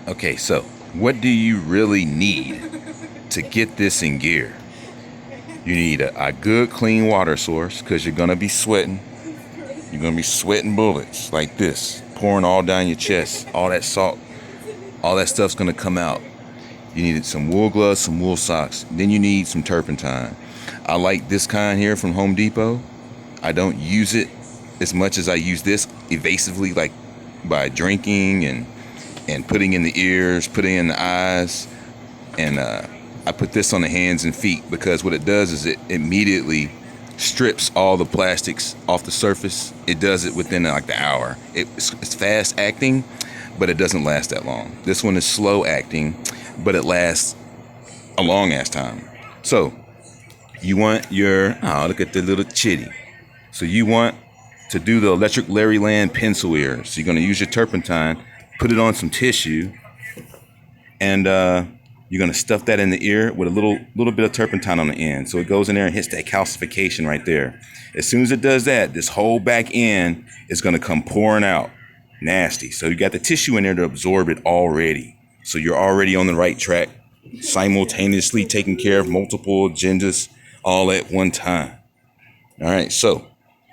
Okay, so what do you really need to get this in gear? You need a good clean water source because you're gonna be sweating. You're gonna be sweating bullets like this, pouring all down your chest. All that salt, all that stuff's gonna come out. You need some wool gloves, some wool socks. Then you need some turpentine. I like this kind here from Home Depot. I don't use it as much as I use this evasively, like by drinking and putting in the ears, putting in the eyes, and I put this on the hands and feet because what it does is it immediately strips all the plastics off the surface. It does it within like the hour. It's fast acting, but it doesn't last that long. This one is slow acting, but it lasts a long ass time. So you want your, oh, look at the little chitty. So you want to do the electric Larry Land pencil ear. So you're going to use your turpentine, put it on some tissue, and you're going to stuff that in the ear with a little bit of turpentine on the end. So it goes in there and hits that calcification right there. As soon as it does that, this whole back end is going to come pouring out. Nasty. So you got the tissue in there to absorb it already. So you're already on the right track, simultaneously taking care of multiple agendas all at one time. All right, so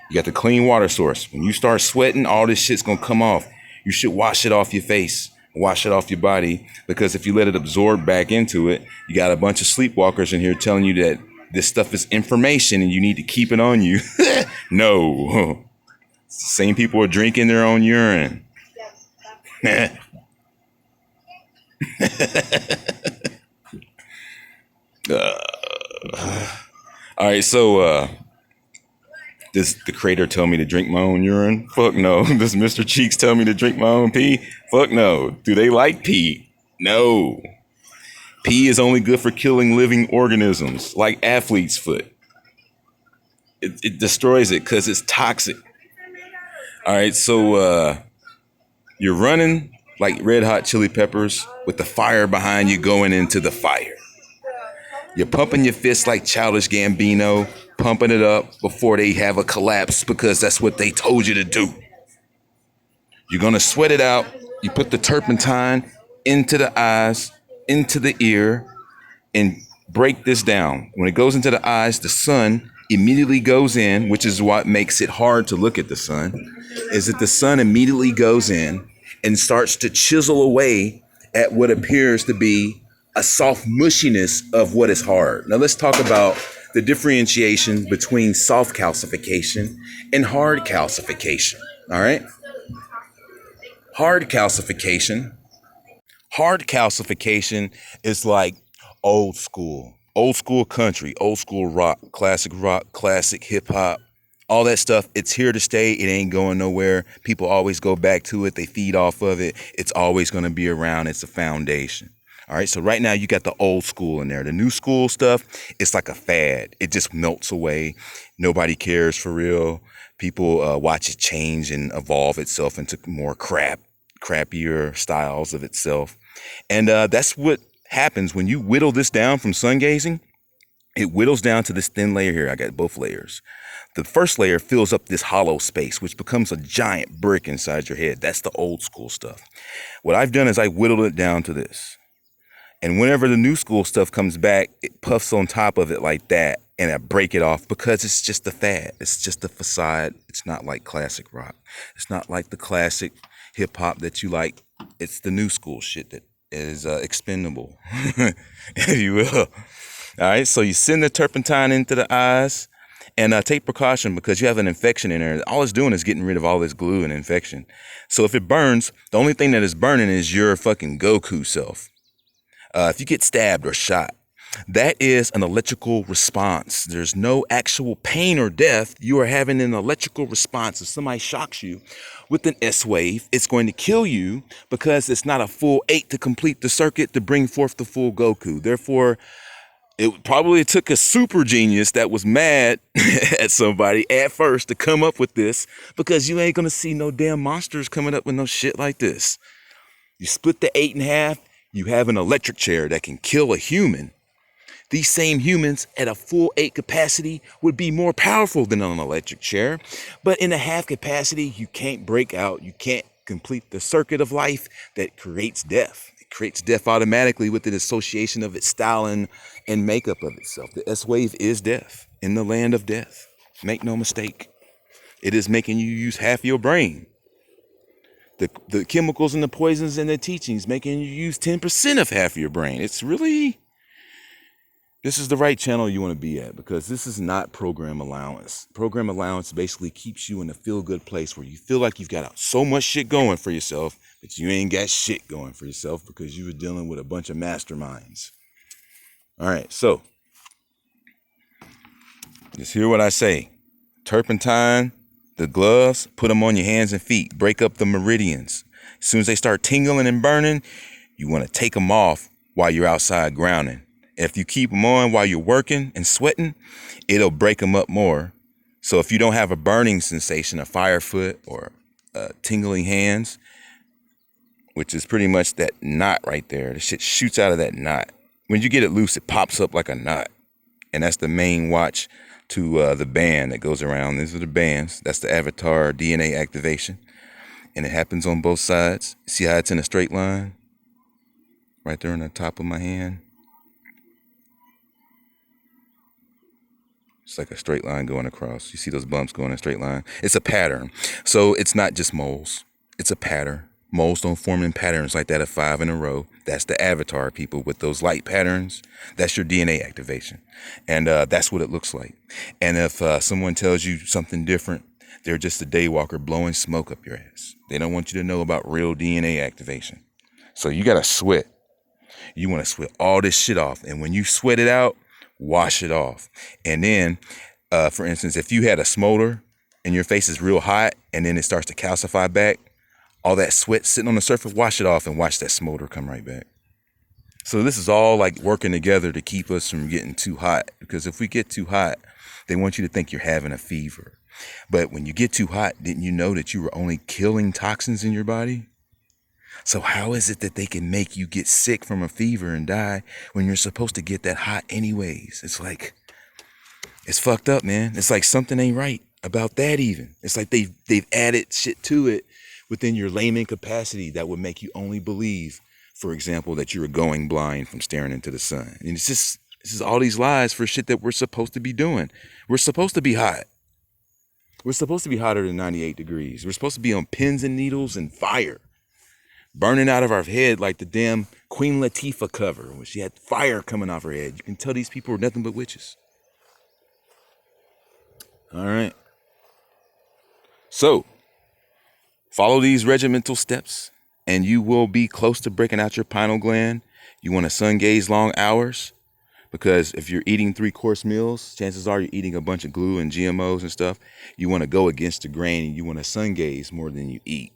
you got the clean water source. When you start sweating, all this shit's gonna come off. You should wash it off your face, wash it off your body, because if you let it absorb back into it, you got a bunch of sleepwalkers in here telling you that this stuff is information and you need to keep it on you. No. Same people are drinking their own urine. All right, so does the creator tell me to drink my own urine? Fuck no. Does Mr. Cheeks tell me to drink my own pee? Fuck no. Do they like pee? No. Pee is only good for killing living organisms, like athlete's foot. It destroys it because it's toxic. All right, so you're running like Red Hot Chili Peppers with the fire behind you going into the fire. You're pumping your fists like Childish Gambino, pumping it up before they have a collapse because that's what they told you to do. You're going to sweat it out. You put the turpentine into the eyes, into the ear, and break this down. When it goes into the eyes, the sun immediately goes in, which is what makes it hard to look at the sun, is that the sun immediately goes in and starts to chisel away at what appears to be a soft mushiness of what is hard. Now let's talk about the differentiation between soft calcification and hard calcification. All right. Hard calcification. Hard calcification is like old school country, old school rock, classic hip hop, all that stuff. It's here to stay. It ain't going nowhere. People always go back to it. They feed off of it. It's always going to be around. It's a foundation. All right, so right now you got the old school in there. The new school stuff, it's like a fad. It just melts away. Nobody cares for real. People watch it change and evolve itself into more crappier styles of itself. And that's what happens when you whittle this down from sun gazing. It whittles down to this thin layer here. I got both layers. The first layer fills up this hollow space, which becomes a giant brick inside your head. That's the old school stuff. What I've done is I whittled it down to this. And whenever the new school stuff comes back, it puffs on top of it like that, and I break it off because it's just a fad. It's just a facade. It's not like classic rock. It's not like the classic hip hop that you like. It's the new school shit that is expendable, if you will. All right, so you send the turpentine into the eyes, and take precaution because you have an infection in there. All it's doing is getting rid of all this glue and infection. So if it burns, the only thing that is burning is your fucking Goku self. If you get stabbed or shot, that is an electrical response. There's no actual pain or death. You are having an electrical response. If somebody shocks you with an S wave, it's going to kill you because it's not a full 8 to complete the circuit to bring forth the full Goku. Therefore, it probably took a super genius that was mad at somebody at first to come up with this, because you ain't going to see no damn monsters coming up with no shit like this. You split the 8 in half. You have an electric chair that can kill a human. These same humans at a full 8 capacity would be more powerful than an electric chair. But in a half capacity, you can't break out. You can't complete the circuit of life that creates death. creates death automatically with the association of its style and makeup of itself. The S wave is death in the land of death. Make no mistake. It is making you use half your brain. The chemicals and the poisons and the teachings making you use 10% of half of your brain. It's really, this is the right channel you want to be at, because this is not program allowance. Program allowance basically keeps you in a feel-good place where you feel like you've got so much shit going for yourself, but you ain't got shit going for yourself because you were dealing with a bunch of masterminds. All right, so just hear what I say. Turpentine, the gloves, put them on your hands and feet. Break up the meridians. As soon as they start tingling and burning, you want to take them off while you're outside grounding. If you keep them on while you're working and sweating, it'll break them up more. So if you don't have a burning sensation, a fire foot or tingling hands, which is pretty much that knot right there, the shit shoots out of that knot. When you get it loose, it pops up like a knot. And that's the main watch to the band that goes around. These are the bands. That's the avatar DNA activation. And it happens on both sides. See how it's in a straight line? Right there on the top of my hand. It's like a straight line going across. You see those bumps going in a straight line? It's a pattern. So it's not just moles. It's a pattern. Moles don't form in patterns like that of 5 in a row. That's the avatar people with those light patterns. That's your DNA activation. And that's what it looks like. And if someone tells you something different, they're just a daywalker blowing smoke up your ass. They don't want you to know about real DNA activation. So you got to sweat. You want to sweat all this shit off. And when you sweat it out, wash it off. And then, for instance, if you had a smolder and your face is real hot and then it starts to calcify back, all that sweat sitting on the surface, wash it off and watch that smolder come right back. So this is all like working together to keep us from getting too hot. Because if we get too hot, they want you to think you're having a fever. But when you get too hot, didn't you know that you were only killing toxins in your body? So how is it that they can make you get sick from a fever and die when you're supposed to get that hot anyways? It's like, it's fucked up, man. It's like something ain't right about that even. It's like they've added shit to it within your layman capacity that would make you only believe, for example, that you were going blind from staring into the sun. And it's just all these lies for shit that we're supposed to be doing. We're supposed to be hot. We're supposed to be hotter than 98 degrees. We're supposed to be on pins and needles and fire, burning out of our head like the damn Queen Latifah cover when she had fire coming off her head. You can tell these people are nothing but witches. All right. So, follow these regimental steps and you will be close to breaking out your pineal gland. You want to sun gaze long hours, because if you're eating 3-course meals, chances are you're eating a bunch of glue and GMOs and stuff. You want to go against the grain and you want to sun gaze more than you eat.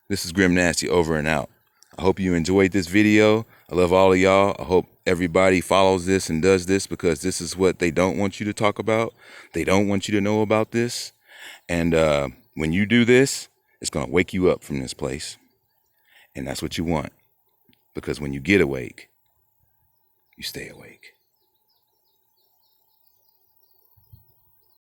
This is Grimnasty over and out. I hope you enjoyed this video. I love all of y'all. I hope everybody follows this and does this, because this is what they don't want you to talk about. They don't want you to know about this. And when you do this, it's going to wake you up from this place. And that's what you want. Because when you get awake, you stay awake.